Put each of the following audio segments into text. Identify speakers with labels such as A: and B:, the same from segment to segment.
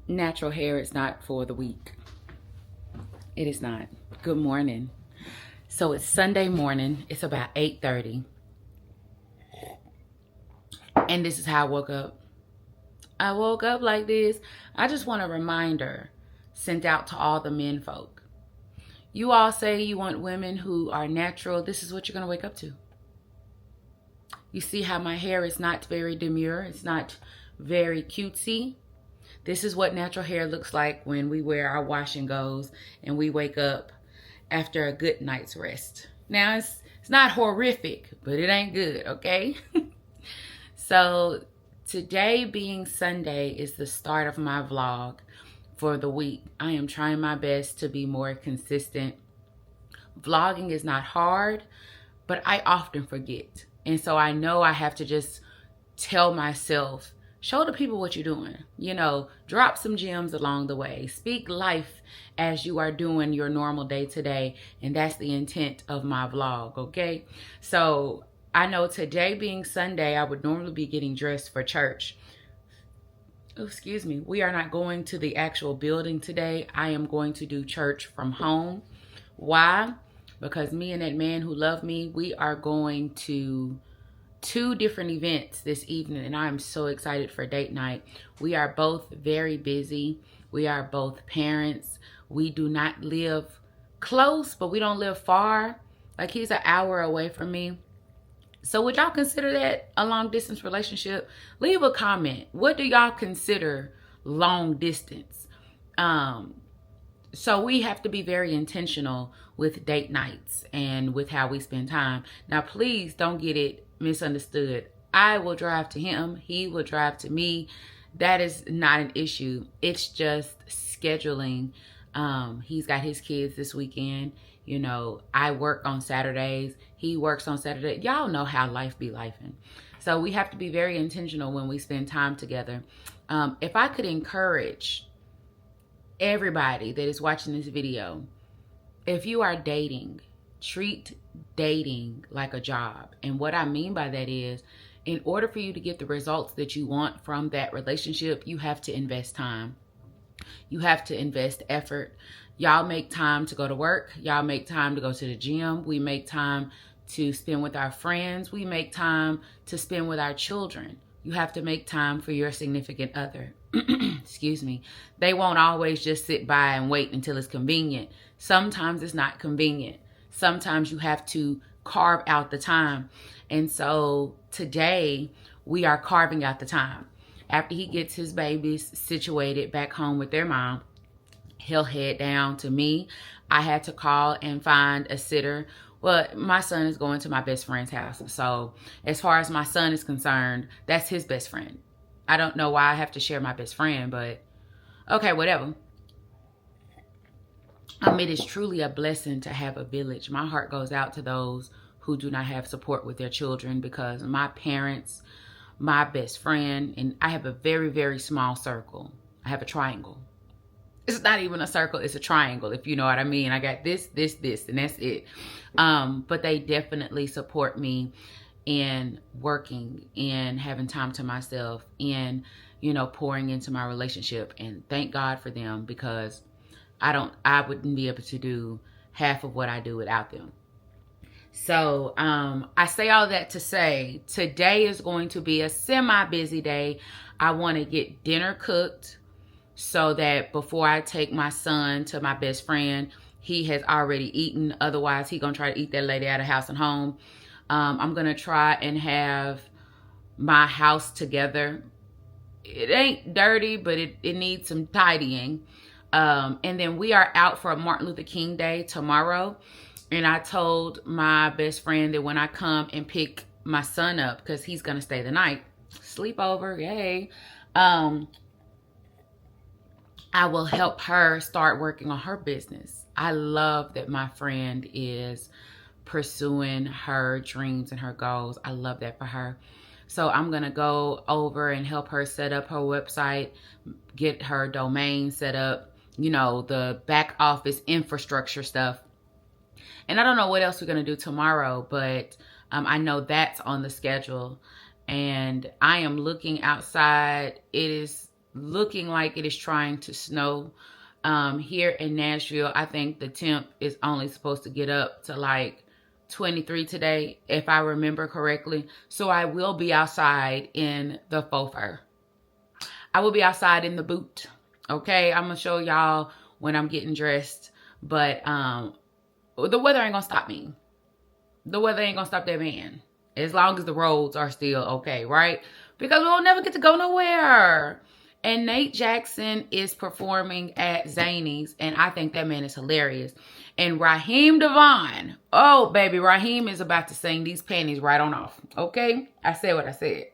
A: Natural hair is not for the weak. It is not. Good morning. So it's Sunday morning. It's about 8:30. And this is how I woke up. I woke up like this. I just want a reminder sent out to all the men folk. You all say you want women who are natural. This is what you're going to wake up to. You see how my hair is not very demure. It's not very cutesy. This is what natural hair looks like when we wear our wash and goes and we wake up after a good night's rest. Now, it's not horrific, but it ain't good, okay? So today being Sunday is the start of my vlog for the week. I am trying my best to be more consistent. Vlogging is not hard, but I often forget. And so I know I have to just tell myself, show the people what you're doing. You know, drop some gems along the way. Speak life as you are doing your normal day to day. And that's the intent of my vlog, okay? So I know today being Sunday, I would normally be getting dressed for church. Oh, excuse me. We are not going to the actual building today. I am going to do church from home. Why? Because me and that man who loved me, we are going to 2 different events this evening, and I'm so excited for date night. We are both very busy. We are both parents. We do not live close, but we don't live far. Like, he's an hour away from me. So would y'all consider that a long distance relationship? Leave a comment. What do y'all consider long distance? So we have to be very intentional with date nights and with how we spend time. Now, please don't get it misunderstood. I will drive to him. He will drive to me. That is not an issue. It's just scheduling. He's got his kids this weekend. You know, I work on Saturdays. He works on Saturday. Y'all know how life be lifing. So we have to be very intentional when we spend time together. If I could encourage everybody that is watching this video, if you are dating, treat dating like a job. And what I mean by that is, in order for you to get the results that you want from that relationship, you have to invest time. You have to invest effort. Y'all make time to go to work. Y'all make time to go to the gym. We make time to spend with our friends. We make time to spend with our children. You have to make time for your significant other. Excuse me. They won't always just sit by and wait until it's convenient. Sometimes it's not convenient. Sometimes you have to carve out the time. And so today we are carving out the time. After he gets his babies situated back home with their mom, he'll head down to me. I had to call and find a sitter. Well, my son is going to my best friend's house. So as far as my son is concerned, that's his best friend. I don't know why I have to share my best friend, but okay, whatever. It is truly a blessing to have a village. My heart goes out to those who do not have support with their children, because my parents, my best friend, and I have a very, very small circle. I have a triangle. It's not even a circle, it's a triangle, if you know what I mean. I got this, and that's it. But they definitely support me in working and having time to myself and, you know, pouring into my relationship. And thank God for them, because I wouldn't be able to do half of what I do without them. So I say all that to say today is going to be a semi-busy day. I want to get dinner cooked so that before I take my son to my best friend, he has already eaten. Otherwise, he's going to try to eat that lady out of house and home. I'm going to try and have my house together. It ain't dirty, but it needs some tidying. And then we are out for a Martin Luther King Day tomorrow. And I told my best friend that when I come and pick my son up, because he's going to stay the night, sleepover, yay. I will help her start working on her business. I love that my friend is pursuing her dreams and her goals. I love that for her. So I'm going to go over and help her set up her website, get her domain set up, you know, the back office infrastructure stuff. And I don't know what else we're going to do tomorrow, but I know that's on the schedule. And I am looking outside. It is looking like it is trying to snow. Here in Nashville, I think the temp is only supposed to get up to like 23 today, if I remember correctly. So I will be outside in the faux fur. I will be outside in the boot. Okay, I'm gonna show y'all when I'm getting dressed. But the weather ain't gonna stop me. The weather ain't gonna stop that man. As long as the roads are still okay, right? Because we'll never get to go nowhere. And Nate Jackson is performing at Zany's, and I think that man is hilarious. And Raheem DeVaughn, oh baby, Raheem is about to sing these panties right on off. Okay? I said what I said.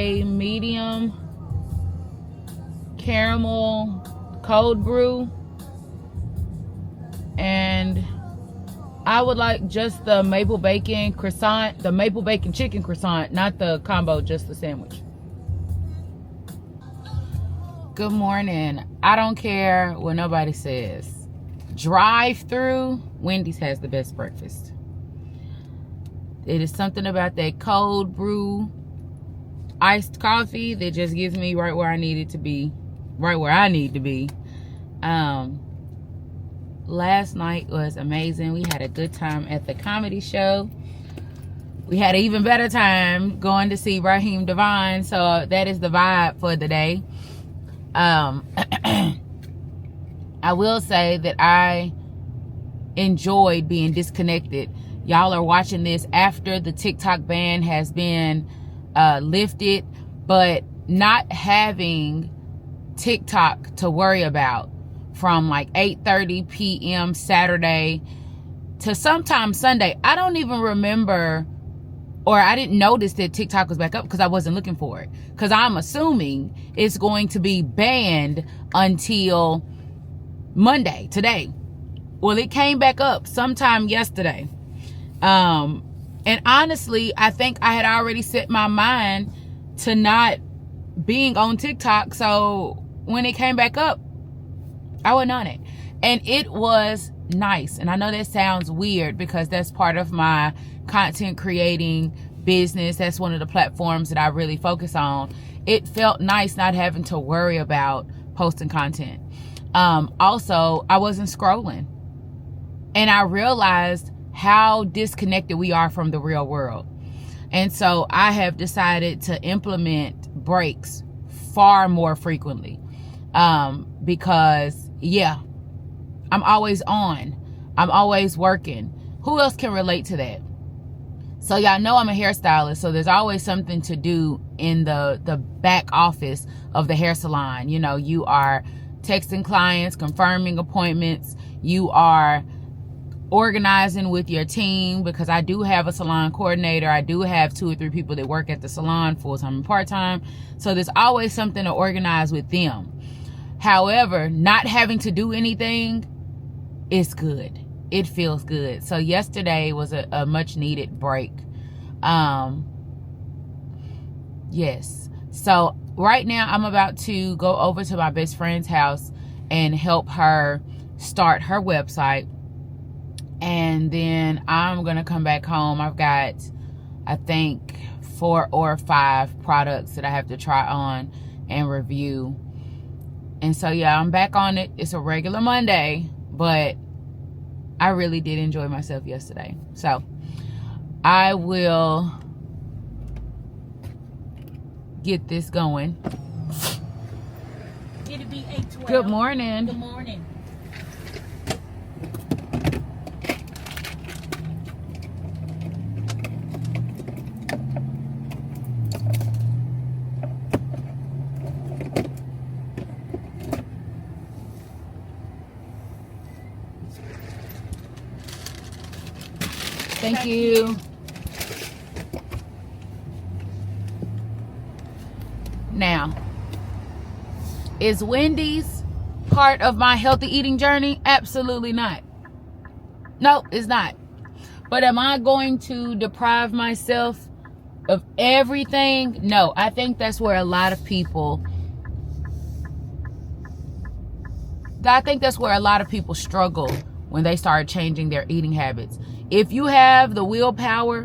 A: a medium caramel cold brew, and I would like just the maple bacon croissant, the maple bacon chicken croissant, not the combo, just the sandwich. Good morning. I don't care what nobody says. Drive-through, Wendy's has the best breakfast. It is something about that cold brew iced coffee that just gives me right where I need it to be, right where I need to be. Last night was amazing. We had a good time at the comedy show. We had an even better time going to see Raheem Devine, so that is the vibe for the day. I will say that I enjoyed being disconnected. Y'all are watching this after the TikTok ban has been lifted, but not having TikTok to worry about from like 8:30 p.m. Saturday to sometime Sunday. I don't even remember, or I didn't notice that TikTok was back up because I wasn't looking for it. Because I'm assuming it's going to be banned until Monday, today. Well, it came back up sometime yesterday. And honestly, I think I had already set my mind to not being on TikTok. So when it came back up, I went on it. And it was nice. And I know that sounds weird because that's part of my content creating business. That's one of the platforms that I really focus on. It felt nice not having to worry about posting content. Also, I wasn't scrolling. And I realized how disconnected we are from the real world. And so I have decided to implement breaks far more frequently. Because yeah, I'm always on. I'm always working. Who else can relate to that? So y'all know I'm a hairstylist, so there's always something to do in the back office of the hair salon. You know, you are texting clients, confirming appointments, you are organizing with your team, because I do have a salon coordinator. I do have 2 or 3 people that work at the salon full-time and part-time. So there's always something to organize with them. However, not having to do anything is good. It feels good. So yesterday was a much needed break. Yes. So right now I'm about to go over to my best friend's house and help her start her website. And then I'm going to come back home. I've got, I think, 4 or 5 products that I have to try on and review. And so, yeah, I'm back on it. It's a regular Monday, but I really did enjoy myself yesterday. So I will get this going.
B: It'll be 8:12.
A: Good morning.
B: Good morning.
A: Thank you. Now, is Wendy's part of my healthy eating journey? Absolutely not. No, it's not. But am I going to deprive myself of everything? No, I think that's where a lot of people struggle when they start changing their eating habits. If you have the willpower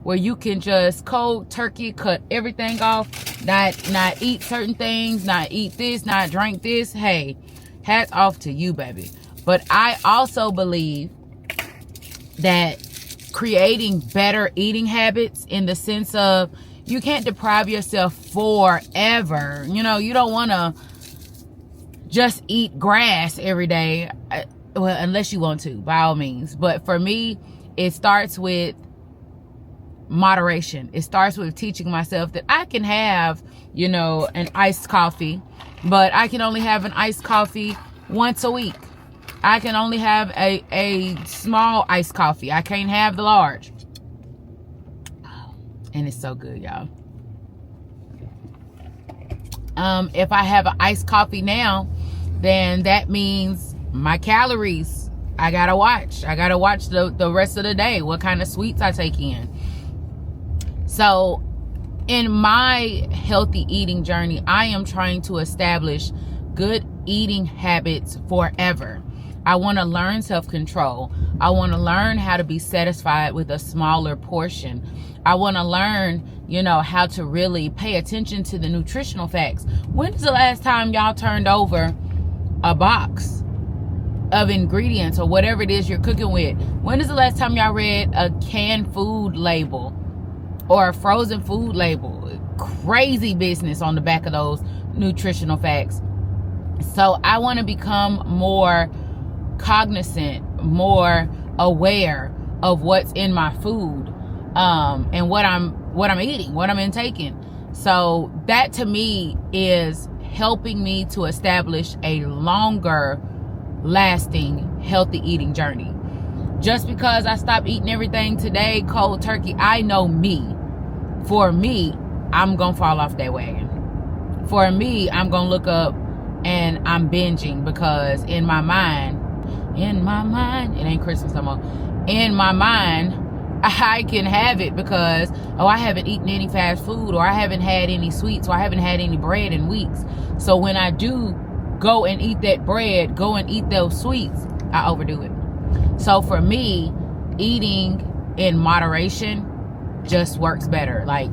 A: where you can just cold turkey cut everything off, not eat certain things, not eat this, not drink this, hey, hats off to you, baby. But I also believe that creating better eating habits, in the sense of you can't deprive yourself forever. You know, you don't want to just eat grass every day. Well, unless you want to, by all means. But for me, it starts with moderation. It starts with teaching myself that I can have, you know, an iced coffee, but I can only have an iced coffee once a week. I can only have a small iced coffee. I can't have the large. And it's so good, y'all. If I have an iced coffee now, then that means my calories. I gotta watch the rest of the day, what kind of sweets I take in. So in my healthy eating journey, I am trying to establish good eating habits forever. I want to learn self-control. I want to learn how to be satisfied with a smaller portion. I want to learn, how to really pay attention to the nutritional facts. When's the last time y'all turned over a box of ingredients or whatever it is you're cooking with? When is the last time y'all read a canned food label or a frozen food label? Crazy business on the back of those nutritional facts. So I want to become more cognizant, more aware of what's in my food, and what I'm eating, what I'm intaking. So that to me is helping me to establish a longer lasting healthy eating journey. Just because I stopped eating everything today cold turkey, I know me. For me, I'm gonna fall off that wagon. For me, I'm gonna look up and I'm binging, because in my mind, it ain't Christmas no more. In my mind, I can have it because, I haven't eaten any fast food, or I haven't had any sweets, or I haven't had any bread in weeks. So when I do go and eat that bread, go and eat those sweets, I overdo it. So for me, eating in moderation just works better. Like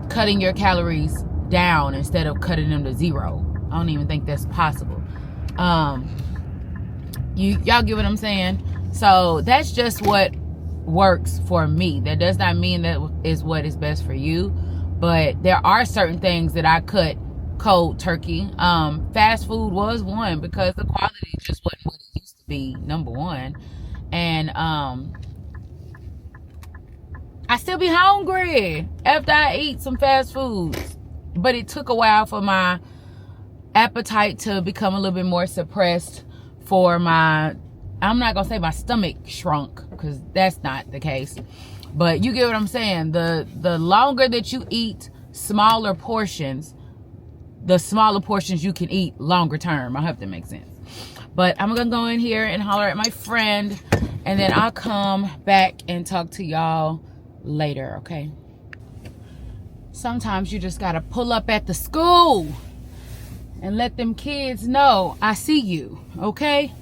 A: cutting your calories down instead of cutting them to zero. I don't even think that's possible. Y'all get what I'm saying? So that's just what works for me. That does not mean that is what is best for you, but there are certain things that I cut cold turkey. Fast food was one, because the quality just wasn't what it used to be, number one. And I still be hungry after I eat some fast foods, but it took a while for my appetite to become a little bit more suppressed, for I'm not gonna say my stomach shrunk, because that's not the case, but you get what I'm saying. The longer that you eat smaller portions, the smaller portions you can eat longer term. I hope that makes sense. But I'm gonna go in here and holler at my friend, and then I'll come back and talk to y'all later, okay? Sometimes you just gotta pull up at the school and let them kids know I see you, okay?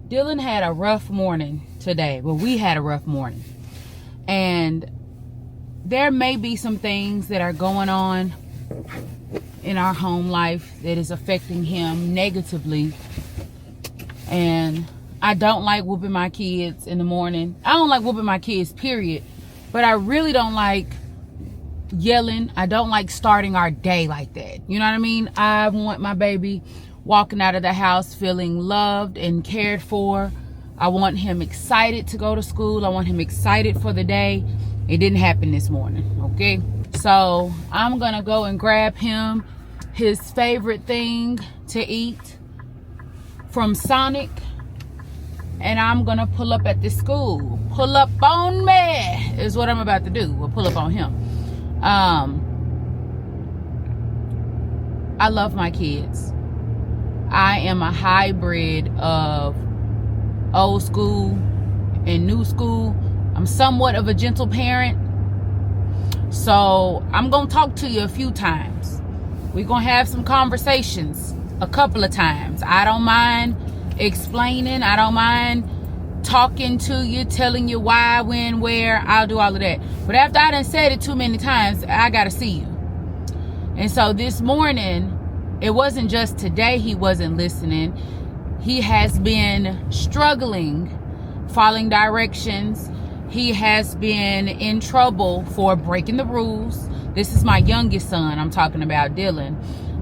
A: Dylan had a rough morning today. Well, we had a rough morning. And there may be some things that are going on in our home life that is affecting him negatively. And I don't like whooping my kids in the morning. I don't like whooping my kids, period. But I really don't like yelling. I don't like starting our day like that. You know what I mean? I want my baby walking out of the house feeling loved and cared for. I want him excited to go to school. I want him excited for the day. It didn't happen this morning, okay? So I'm gonna go and grab him his favorite thing to eat from Sonic, and I'm gonna pull up at this school. Pull up on me is what I'm about to do. We'll pull up on him. I love my kids. I am a hybrid of old school and new school. I'm somewhat of a gentle parent. So I'm going to talk to you a few times. We're going to have some conversations a couple of times. I don't mind explaining. I don't mind talking to you, telling you why, when, where. I'll do all of that. But after I done said it too many times, I got to see you. And so this morning, it wasn't just today he wasn't listening. He has been struggling, following directions. He has been in trouble for breaking the rules. This is my youngest son I'm talking about, Dylan.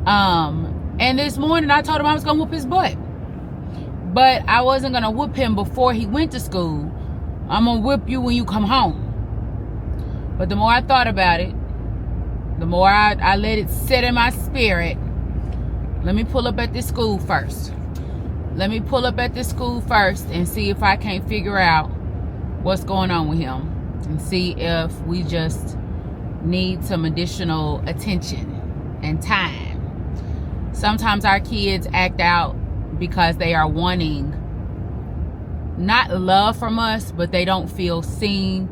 A: And this morning I told him I was going to whoop his butt. But I wasn't going to whoop him before he went to school. I'm going to whip you when you come home. But the more I thought about it, the more I let it sit in my spirit. Let me pull up at this school first. Let me pull up at this school first and see if I can't figure out what's going on with him, and see if we just need some additional attention and time. Sometimes our kids act out because they are wanting not love from us, but they don't feel seen.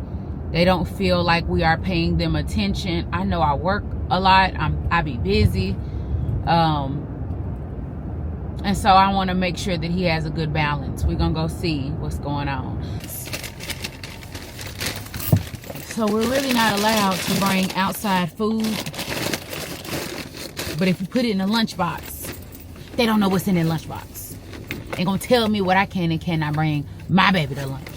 A: They don't feel like we are paying them attention. I know I work a lot. I be busy. And so I want to make sure that he has a good balance. We're going to go see what's going on. So we're really not allowed to bring outside food. But if you put it in a lunchbox, they don't know what's in the lunchbox. They're going to tell me what I can and cannot bring my baby to lunch.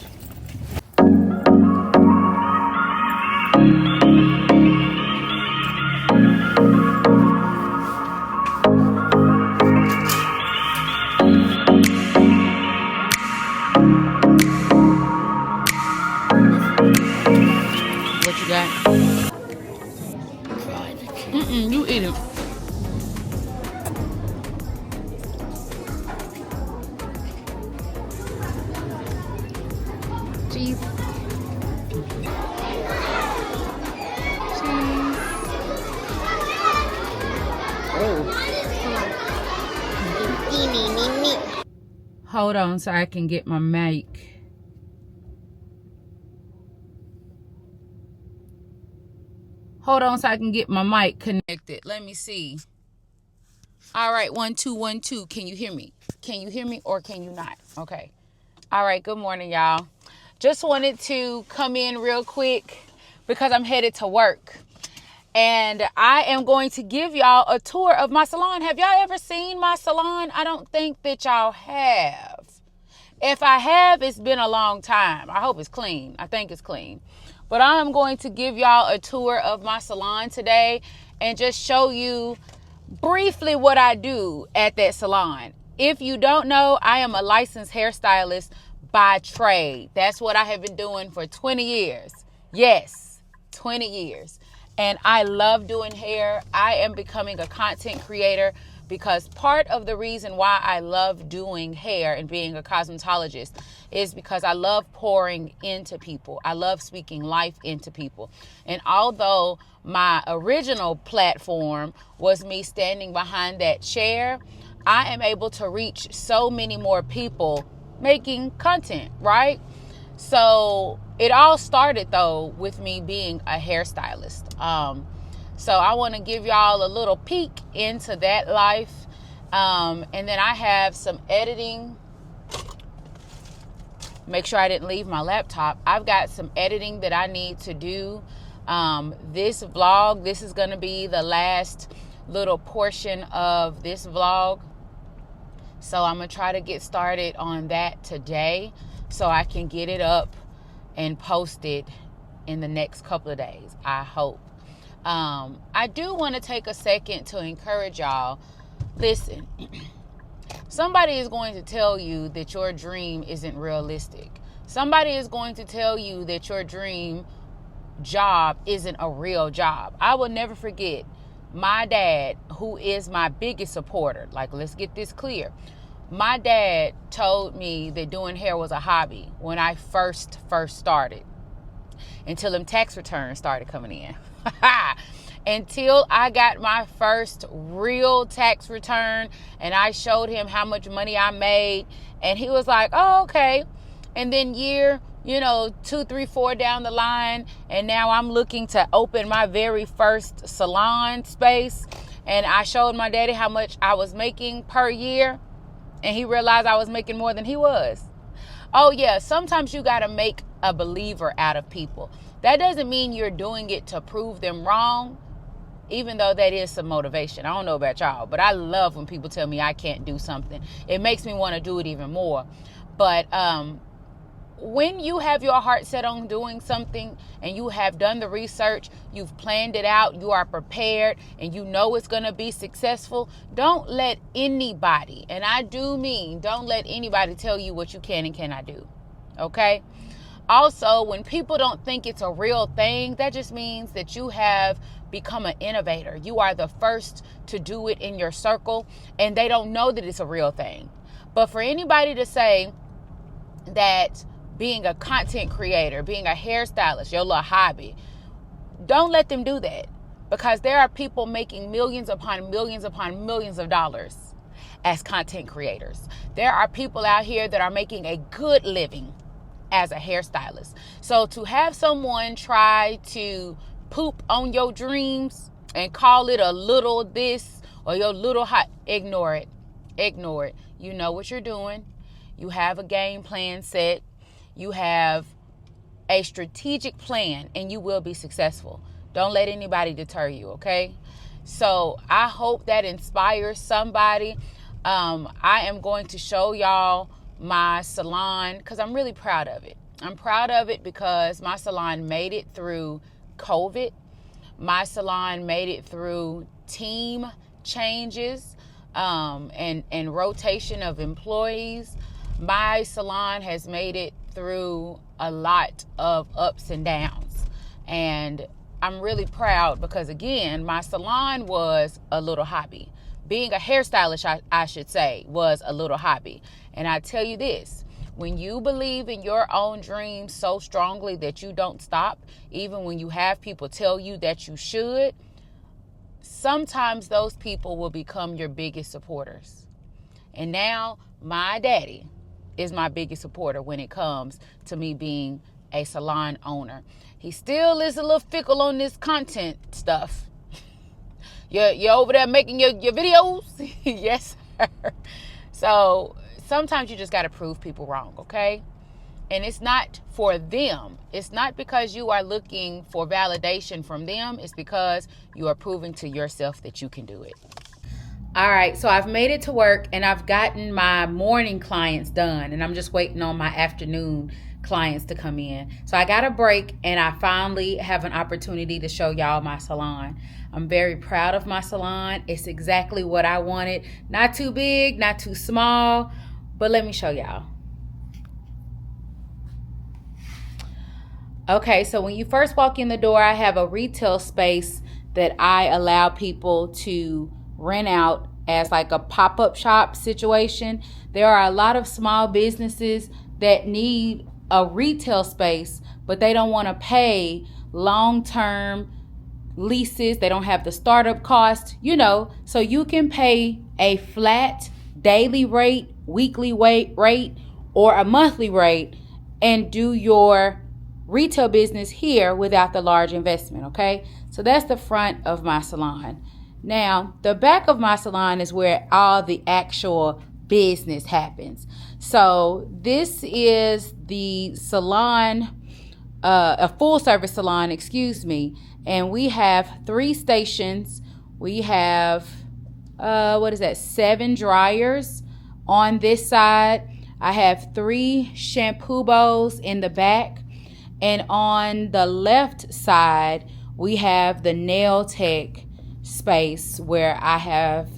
A: What you got? You eat it. Cheese. Hold on so I can get my mic. Hold on so I can get my mic connected. Let me see. All right, 1 2 1 2. Can you hear me? Can you hear me or can you not? Okay. All right, good morning, y'all. Just wanted to come in real quick because I'm headed to work. And I am going to give y'all a tour of my salon. Have y'all ever seen my salon? I don't think that y'all have. If I have, it's been a long time. I hope it's clean. I think it's clean. But I'm going to give y'all a tour of my salon today and just show you briefly what I do at that salon. If you don't know, I am a licensed hairstylist by trade. That's what I have been doing for 20 years. Yes, 20 years. And I love doing hair. I am becoming a content creator because part of the reason why I love doing hair and being a cosmetologist is because I love pouring into people. I love speaking life into people. And although my original platform was me standing behind that chair, I am able to reach so many more people making content, right? So it all started though with me being a hairstylist. So I want to give y'all a little peek into that life. And then I have some editing. Make sure I didn't leave my laptop. I've got some editing that I need to do. This vlog, this is going to be the last little portion of this vlog. So I'm going to try to get started on that today so I can get it up and post it in the next couple of days, I hope. I do want to take a second to encourage y'all. Listen, somebody is going to tell you that your dream isn't realistic. Somebody is going to tell you that your dream job isn't a real job. I will never forget my dad, who is my biggest supporter. Like, let's get this clear. My dad told me that doing hair was a hobby when I first started, until them tax returns started coming in. Until I got my first real tax return and I showed him how much money I made, and he was like, oh, okay. And then year, 2, 3, 4 down the line, and now I'm looking to open my very first salon space, and I showed my daddy how much I was making per year, and he realized I was making more than he was. Oh yeah, sometimes you got to make a believer out of people. That doesn't mean you're doing it to prove them wrong, even though that is some motivation. I don't know about y'all, but I love when people tell me I can't do something. It makes me want to do it even more. But when you have your heart set on doing something and you have done the research, you've planned it out, you are prepared, and you know it's going to be successful, don't let anybody, and I do mean don't let anybody tell you what you can and cannot do. Okay? Also, when people don't think it's a real thing, that just means that you have become an innovator. You are the first to do it in your circle, and they don't know that it's a real thing. But for anybody to say that being a content creator, being a hairstylist, your little hobby, don't let them do that. Because there are people making millions upon millions of dollars as content creators. There are people out here that are making a good living as a hairstylist. So to have someone try to poop on your dreams and call it a little this or your little hot, ignore it. Ignore it. You know what you're doing. You have a game plan set. You have a strategic plan, and you will be successful. Don't let anybody deter you, okay? So I hope that inspires somebody. I am going to show y'all my salon because I'm really proud of it. I'm proud of it because my salon made it through COVID. My salon made it through team changes and rotation of employees. My salon has made it through a lot of ups and downs. And I'm really proud because, again, my salon was a little hobby. Being a hairstylist, I should say, was a little hobby. And I tell you this, when you believe in your own dreams so strongly that you don't stop, even when you have people tell you that you should, sometimes those people will become your biggest supporters. And now my daddy is my biggest supporter when it comes to me being a salon owner. He still is a little fickle on this content stuff. You're over there making your videos? Yes, sir. So sometimes you just got to prove people wrong, okay? And it's not for them. It's not because you are looking for validation from them. It's because you are proving to yourself that you can do it. All right, so I've made it to work and I've gotten my morning clients done, and I'm just waiting on my afternoon clients to come in. So I got a break and I finally have an opportunity to show y'all my salon. I'm very proud of my salon. It's exactly what I wanted. Not too big, not too small, but let me show y'all. Okay, so when you first walk in the door, I have a retail space that I allow people to rent out as like a pop-up shop situation. There are a lot of small businesses that need a retail space, but they don't want to pay long-term leases. They don't have the startup cost, so you can pay a flat daily rate, weekly rate, or a monthly rate and do your retail business here without the large investment, okay? So that's the front of my salon. Now, the back of my salon is where all the actual business happens. So this is the salon, a full service salon, and we have 3 stations. We have, 7 dryers on this side. I have 3 shampoo bowls in the back. And on the left side, we have the nail tech space where I have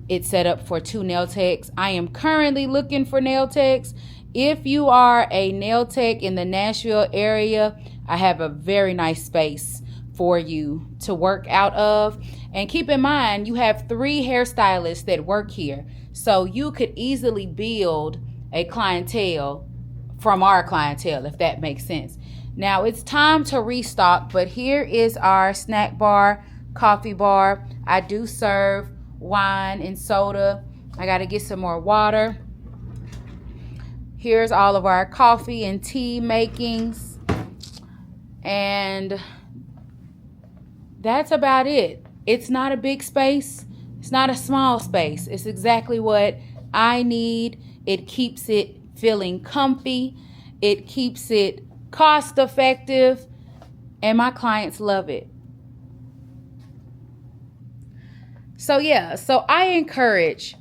A: it set up for 2 nail techs. I am currently looking for nail techs. If you are a nail tech in the Nashville area, I have a very nice space for you to work out of. And keep in mind, you have 3 hairstylists that work here. So you could easily build a clientele from our clientele, if that makes sense. Now it's time to restock, but here is our snack bar, coffee bar. I do serve wine and soda. I got to get some more water. Here's all of our coffee and tea makings. And that's about it. It's not a big space. It's not a small space. It's exactly what I need. It keeps it feeling comfy. It keeps it cost effective. And my clients love it. So I encourage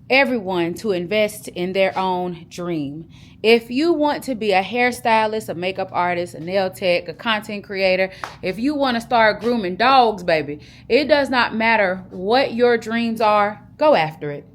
A: everyone to invest in their own dream. If you want to be a hairstylist, a makeup artist, a nail tech, a content creator, if you want to start grooming dogs, baby, it does not matter what your dreams are, go after it.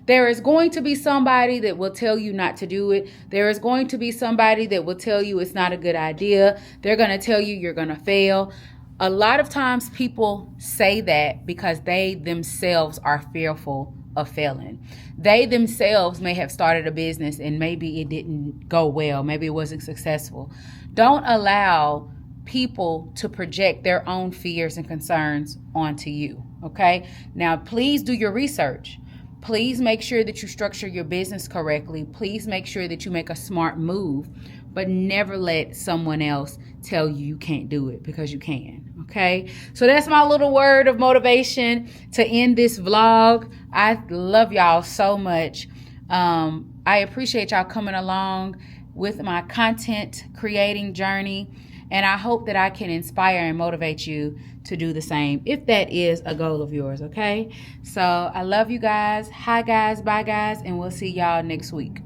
A: There is going to be somebody that will tell you not to do it. There is going to be somebody that will tell you it's not a good idea. They're going to tell you you're going to fail. A lot of times people say that because they themselves are fearful of failing. They themselves may have started a business and maybe it didn't go well. Maybe it wasn't successful. Don't allow people to project their own fears and concerns onto you. Okay? Now, please do your research. Please make sure that you structure your business correctly. Please make sure that you make a smart move, but never let someone else tell you you can't do it, because you can. Okay? So that's my little word of motivation to end this vlog. I love y'all so much. I appreciate y'all coming along with my content creating journey. And I hope that I can inspire and motivate you to do the same, if that is a goal of yours, okay? So I love you guys. Hi, guys. Bye, guys. And we'll see y'all next week.